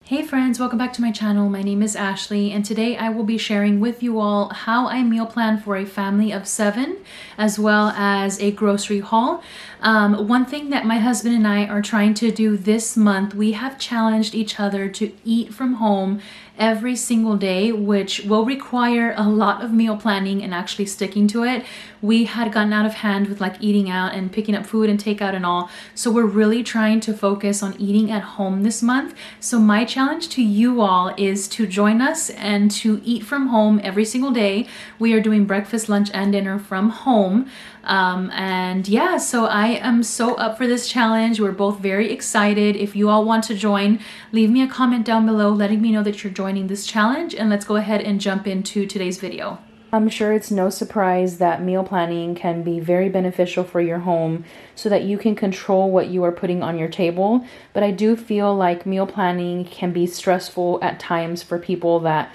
Hey friends, welcome back to my channel. My name is Ashley and today I will be sharing with you all how I meal plan for a family of 7 as well as a grocery haul. One thing that my husband and I are trying to do this month, we have challenged each other to eat from home every single day, which will require a lot of meal planning and actually sticking to it. We had gotten out of hand with like eating out and picking up food and takeout and all. So we're really trying to focus on eating at home this month. So my challenge to you all is to join us and to eat from home every single day. We are doing breakfast, lunch, and dinner from home. And yeah, so I am so up for this challenge. We're both very excited. If you all want to join, leave me a comment down below letting me know that you're joining this challenge, and let's go ahead and jump into today's video. I'm sure it's no surprise that meal planning can be very beneficial for your home so that you can control what you are putting on your table. But I do feel like meal planning can be stressful at times for people that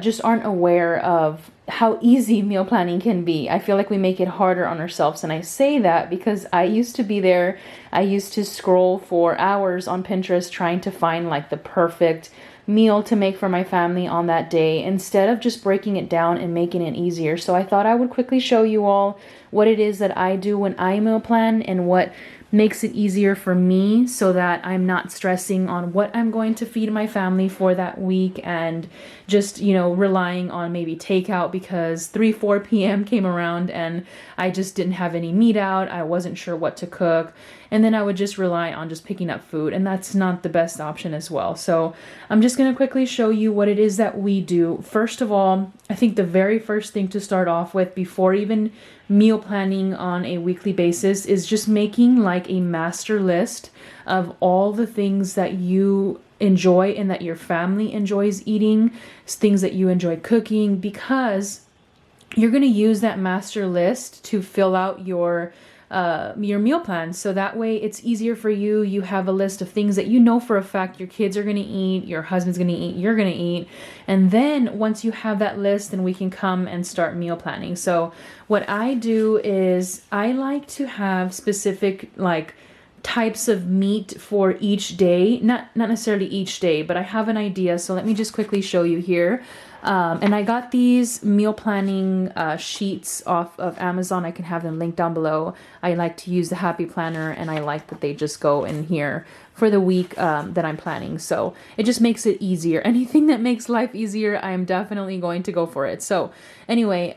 just aren't aware of how easy meal planning can be. I feel like we make it harder on ourselves, and I say that because I used to be there. I used to scroll for hours on Pinterest trying to find like the perfect meal to make for my family on that day instead of just breaking it down and making it easier. So I thought I would quickly show you all what it is that I do when I meal plan and what makes it easier for me so that I'm not stressing on what I'm going to feed my family for that week and just, you know, relying on maybe takeout because 3-4 p.m. came around and I just didn't have any meat out. I wasn't sure what to cook. And then I would just rely on just picking up food, and that's not the best option as well. So I'm just going to quickly show you what it is that we do. First of all, I think the very first thing to start off with before even meal planning on a weekly basis is just making like a master list of all the things that you enjoy and that your family enjoys eating, things that you enjoy cooking, because you're going to use that master list to fill out your meal plan. So that way it's easier for you. You have a list of things that you know for a fact your kids are going to eat, your husband's going to eat, you're going to eat. And then once you have that list, then we can come and start meal planning. So what I do is I like to have specific like types of meat for each day, not necessarily each day, but I have an idea. So let me just quickly show you here. And I got these meal planning sheets off of Amazon. I can have them linked down below. I like to use the Happy Planner, and I like that they just go in here for the week that I'm planning. So it just makes it easier. Anything that makes life easier, I am definitely going to go for it. So anyway,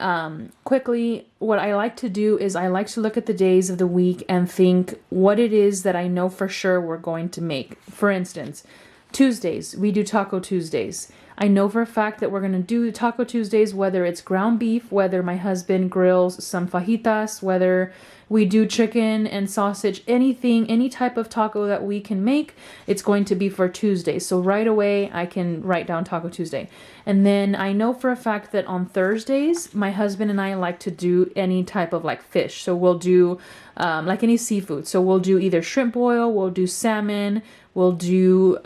quickly, what I like to do is I like to look at the days of the week and think what it is that I know for sure we're going to make. For instance, Tuesdays, we do Taco Tuesdays. I know for a fact that we're going to do Taco Tuesdays, whether it's ground beef, whether my husband grills some fajitas, whether we do chicken and sausage, anything, any type of taco that we can make, it's going to be for Tuesday. So right away, I can write down Taco Tuesday. And then I know for a fact that on Thursdays, my husband and I like to do any type of like fish. So we'll do like any seafood. So we'll do either shrimp boil, we'll do salmon, we'll do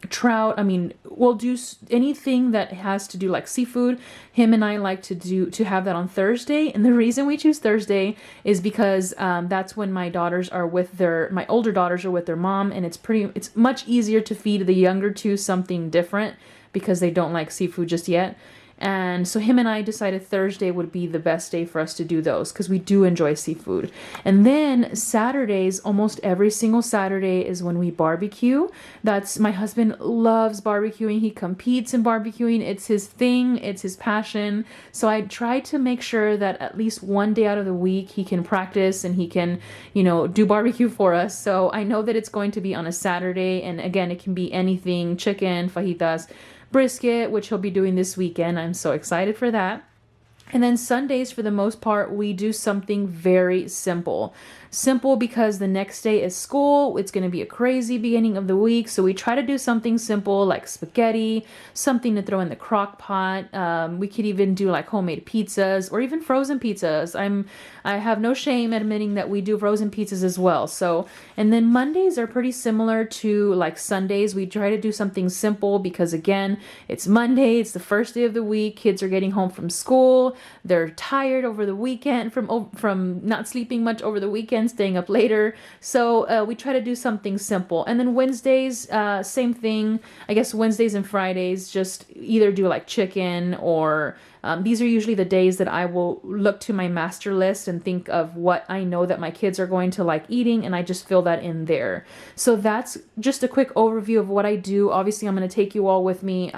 trout. I mean, we'll do anything that has to do like seafood. Him and I like to have that on Thursday. And the reason we choose Thursday is because that's when my older daughters are with their mom, and it's much easier to feed the younger two something different because they don't like seafood just yet. And so him and I decided Thursday would be the best day for us to do those because we do enjoy seafood. And then Saturdays, almost every single Saturday is when we barbecue. My husband loves barbecuing. He competes in barbecuing. It's his thing. It's his passion. So I try to make sure that at least one day out of the week he can practice and he can, you know, do barbecue for us. So I know that it's going to be on a Saturday. And again, it can be anything, chicken, fajitas, brisket, which he'll be doing this weekend. I'm so excited for that. And then Sundays, for the most part, we do something very simple. Simple because the next day is school. It's going to be a crazy beginning of the week. So we try to do something simple like spaghetti, something to throw in the crock pot. We could even do like homemade pizzas or even frozen pizzas. I have no shame admitting that we do frozen pizzas as well. So, and then Mondays are pretty similar to like Sundays. We try to do something simple because again, it's Monday. It's the first day of the week. Kids are getting home from school. They're tired over the weekend from not sleeping much over the weekend. weekend, staying up later. So we try to do something simple. And then Wednesdays, same thing. I guess Wednesdays and Fridays, just either do like chicken or these are usually the days that I will look to my master list and think of what I know that my kids are going to like eating, and I just fill that in there. So that's just a quick overview of what I do. Obviously, I'm going to take you all with me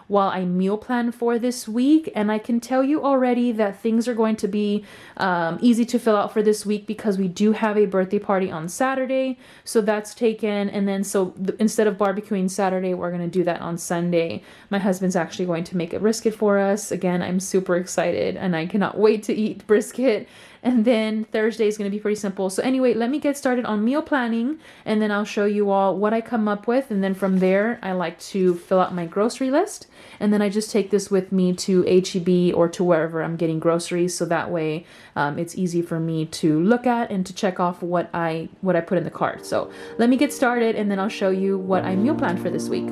while I meal plan for this week, and I can tell you already that things are going to be easy to fill out for this week because we do have a birthday party on Saturday, so that's taken. And then instead of barbecuing Saturday, we're going to do that on Sunday. My husband's actually going to make a brisket for us. Again, I'm super excited and I cannot wait to eat brisket. And then Thursday is going to be pretty simple. So anyway, let me get started on meal planning, and then I'll show you all what I come up with. And then from there, I like to fill out my grocery list. And then I just take this with me to H-E-B or to wherever I'm getting groceries. So that way it's easy for me to look at and to check off what I put in the cart. So let me get started, and then I'll show you what I meal planned for this week.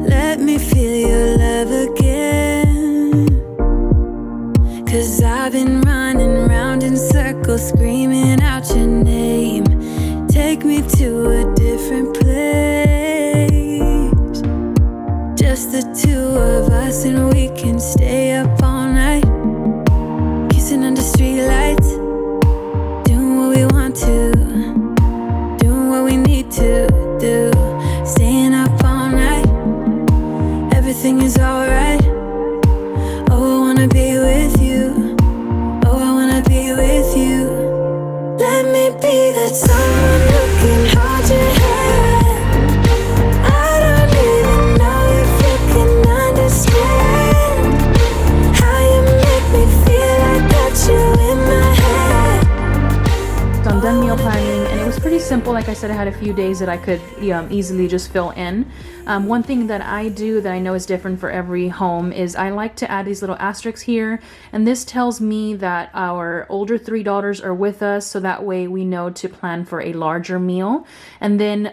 Let me feel your love again, 'cause I've been running round in circles, screaming out your name. Take me to a different place, just the two of us, and we can stay up all night, kissing under streetlights, doing what we want to, doing what we need to do, staying up all night. Everything is alright. Oh, I wanna be with you. Oh, I wanna be with you. Let me be that someone who can hold your hand. I don't even know if you can understand how you make me feel. I got you in my head. So I'm done meal planning, and it was pretty simple. Like I said, I had a few days that I could easily just fill in. One thing that I do that I know is different for every home is I like to add these little asterisks here, and this tells me that our older 3 daughters are with us, so that way we know to plan for a larger meal. And then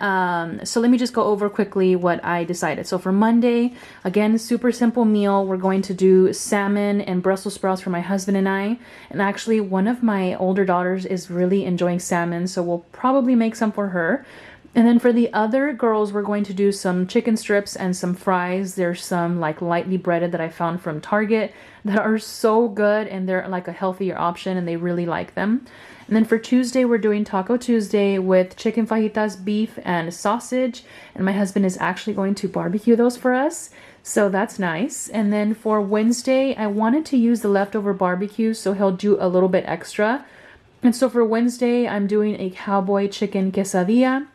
so let me just go over quickly what I decided. So for Monday, again, super simple meal. We're going to do salmon and Brussels sprouts for my husband and I, and actually one of my older daughters is really enjoying salmon, so we'll probably make some for her. And then for the other girls, we're going to do some chicken strips and some fries. There's some like lightly breaded that I found from Target that are so good, and they're like a healthier option, and they really like them. And then for Tuesday, we're doing Taco Tuesday with chicken fajitas, beef, and sausage. And my husband is actually going to barbecue those for us, so that's nice. And then for Wednesday, I wanted to use the leftover barbecue, so he'll do a little bit extra. And so for Wednesday, I'm doing a cowboy chicken quesadilla.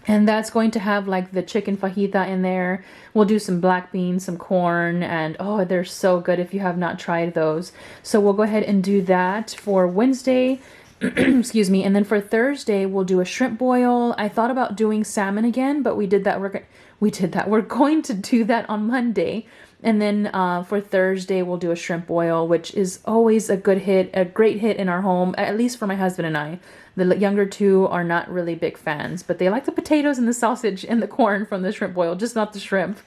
And that's going to have like the chicken fajita in there. We'll do some black beans, some corn, and oh, they're so good if you have not tried those. So we'll go ahead and do that for Wednesday. Excuse me. And then for Thursday, we'll do a shrimp boil. I thought about doing salmon again, but we did that. We're going to do that on Monday. And then for Thursday, we'll do a shrimp boil, which is always a great hit in our home, at least for my husband and I. The younger two are not really big fans, but they like the potatoes and the sausage and the corn from the shrimp boil, just not the shrimp.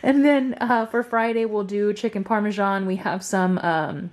And then for Friday, we'll do chicken parmesan. We have some of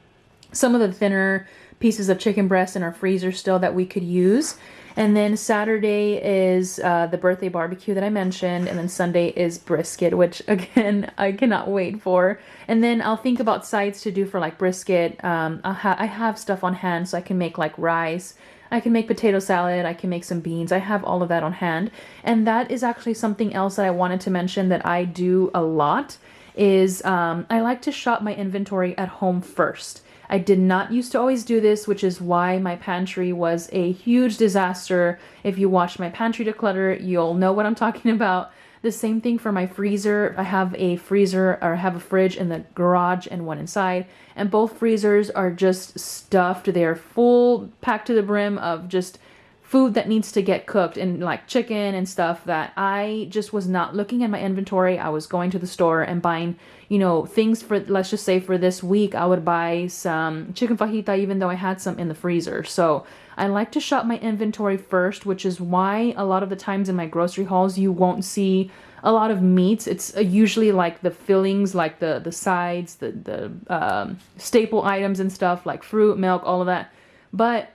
the thinner pieces of chicken breast in our freezer still that we could use. And then Saturday is the birthday barbecue that I mentioned. And then Sunday is brisket, which again, I cannot wait for. And then I'll think about sides to do for like brisket. I have stuff on hand, so I can make like rice. I can make potato salad. I can make some beans. I have all of that on hand. And that is actually something else that I wanted to mention that I do a lot is I like to shop my inventory at home first. I did not used to always do this, which is why my pantry was a huge disaster. If you watch my pantry declutter, you'll know what I'm talking about. The same thing for my freezer. I have a fridge in the garage and one inside, and both freezers are just stuffed. They're full, packed to the brim of just food that needs to get cooked, and like chicken and stuff that I just was not looking at my inventory. I was going to the store and buying, things for, let's just say for this week, I would buy some chicken fajita even though I had some in the freezer. So I like to shop my inventory first, which is why a lot of the times in my grocery hauls, you won't see a lot of meats. It's usually like the fillings, like the sides, the staple items and stuff like fruit, milk, all of that. But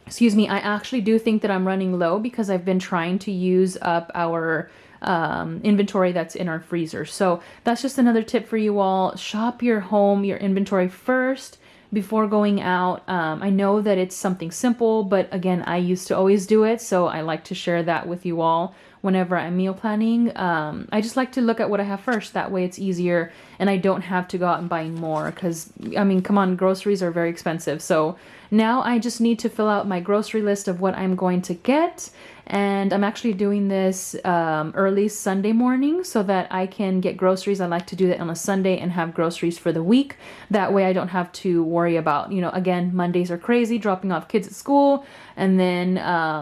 excuse me, I actually do think that I'm running low because I've been trying to use up our inventory that's in our freezer. So that's just another tip for you all. Shop your home, your inventory first before going out. I know that it's something simple, but again, I used to always do it, so I like to share that with you all whenever I'm meal planning. I just like to look at what I have first. That way it's easier and I don't have to go out and buy more because, I mean, come on, groceries are very expensive. So now I just need to fill out my grocery list of what I'm going to get. And I'm actually doing this early Sunday morning so that I can get groceries. I like to do that on a Sunday and have groceries for the week. That way I don't have to worry about, you know, again, Mondays are crazy, dropping off kids at school. And then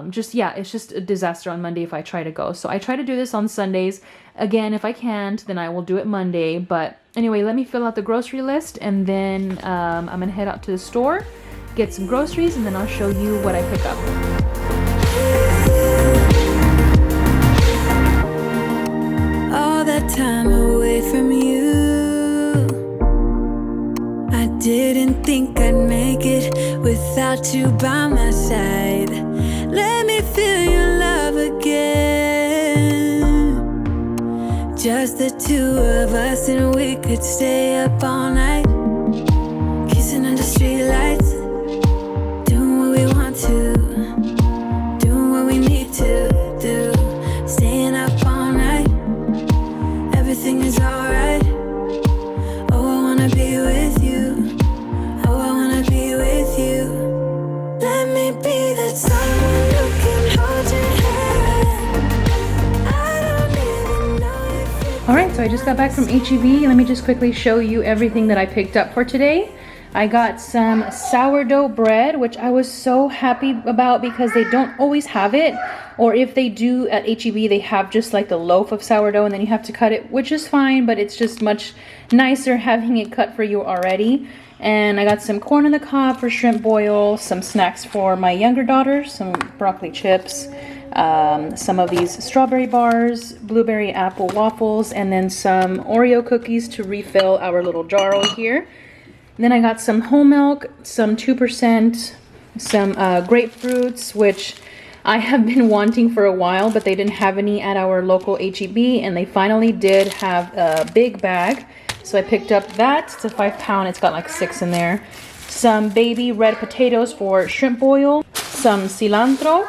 it's just a disaster on Monday if I try to go. So I try to do this on Sundays. Again, if I can't, then I will do it Monday. But anyway, let me fill out the grocery list and then I'm going to head out to the store, get some groceries, and then I'll show you what I pick up. All that time away from you, I didn't think I'd make it without you by my side. Let me feel your love again. Just the two of us and we could stay up all night, kissing under streetlights, doing what we want to, doing what we need to do, staying up all night. Everything is alright. Oh, I wanna be with you. Oh, I wanna be with you. Let me be that someone who can hold your hand. I don't even know if you. Alright, so I just got back from HEB. Let me just quickly show you everything that I picked up for today. I got some sourdough bread, which I was so happy about because they don't always have it. Or if they do at HEB, they have just like the loaf of sourdough and then you have to cut it, which is fine, but it's just much nicer having it cut for you already. And I got some corn on the cob for shrimp boil, some snacks for my younger daughter, some broccoli chips, some of these strawberry bars, blueberry apple waffles, and then some Oreo cookies to refill our little jar over here. Then I got some whole milk, some 2%, some grapefruits, which I have been wanting for a while, but they didn't have any at our local HEB, and they finally did have a big bag. So I picked up that. It's a 5-pound. It's got like 6 in there. Some baby red potatoes for shrimp boil, some cilantro,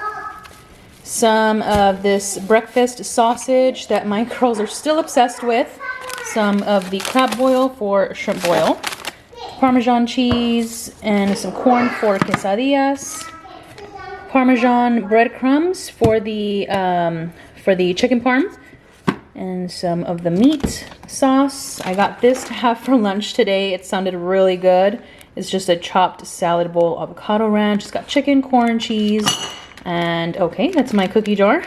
some of this breakfast sausage that my girls are still obsessed with, some of the crab boil for shrimp boil, Parmesan cheese, and some corn for quesadillas, Parmesan breadcrumbs for the chicken parm, and some of the meat sauce. I got this to have for lunch today. It sounded really good. It's just a chopped salad bowl, avocado ranch. It's got chicken, corn, cheese, and okay, that's my cookie jar.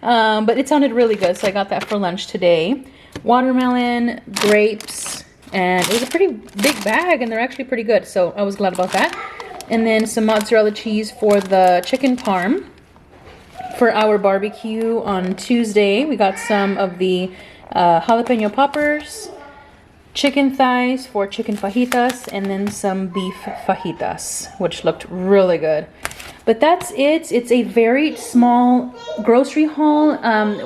But it sounded really good, so I got that for lunch today. Watermelon, grapes, and it was a pretty big bag, and they're actually pretty good, so I was glad about that. And then some mozzarella cheese for the chicken parm. For our barbecue on Tuesday, we got some of the jalapeno poppers, chicken thighs for chicken fajitas, and then some beef fajitas, which looked really good. But that's it. It's a very small grocery haul.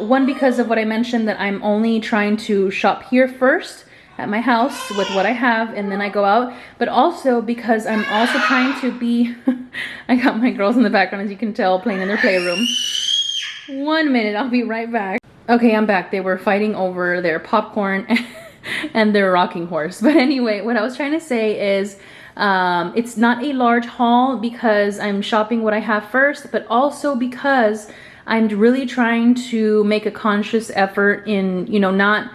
One, because of what I mentioned, that I'm only trying to shop here first at my house with what I have, and then I go out. But also because I'm also trying to be I got my girls in the background, as you can tell, playing in their playroom. 1 minute, I'll be right back. Okay, I'm back. They were fighting over their popcorn and their rocking horse. But anyway, what I was trying to say is it's not a large haul because I'm shopping what I have first, but also because I'm really trying to make a conscious effort in, you know, not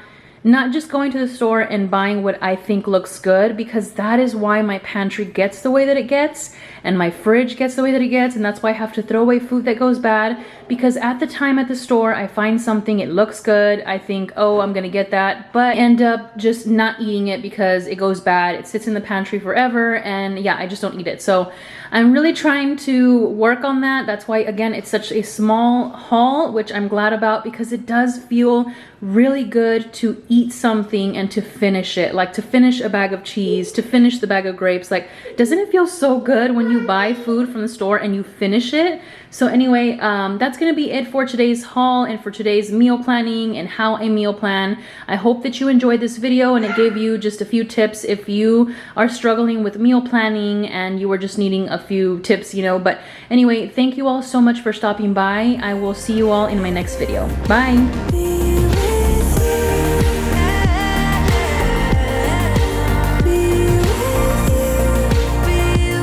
just going to the store and buying what I think looks good, because that is why my pantry gets the way that it gets. and my fridge gets the way that it gets, and that's why I have to throw away food that goes bad, because at the time at the store I find something, it looks good, I think, oh, I'm gonna get that, but end up just not eating it because it goes bad. It sits in the pantry forever, and yeah, I just don't eat it. So I'm really trying to work on that. That's why, again, it's such a small haul, which I'm glad about, because it does feel really good to eat something and to finish it, like to finish a bag of cheese, to finish the bag of grapes. Like, doesn't it feel so good when you buy food from the store and you finish it? So anyway, that's gonna be it for today's haul and for today's meal planning and how I meal plan. I hope that you enjoyed this video and it gave you just a few tips if you are struggling with meal planning and you were just needing a few tips, you know. But anyway, thank you all so much for stopping by. I will see you all in my next video. Bye.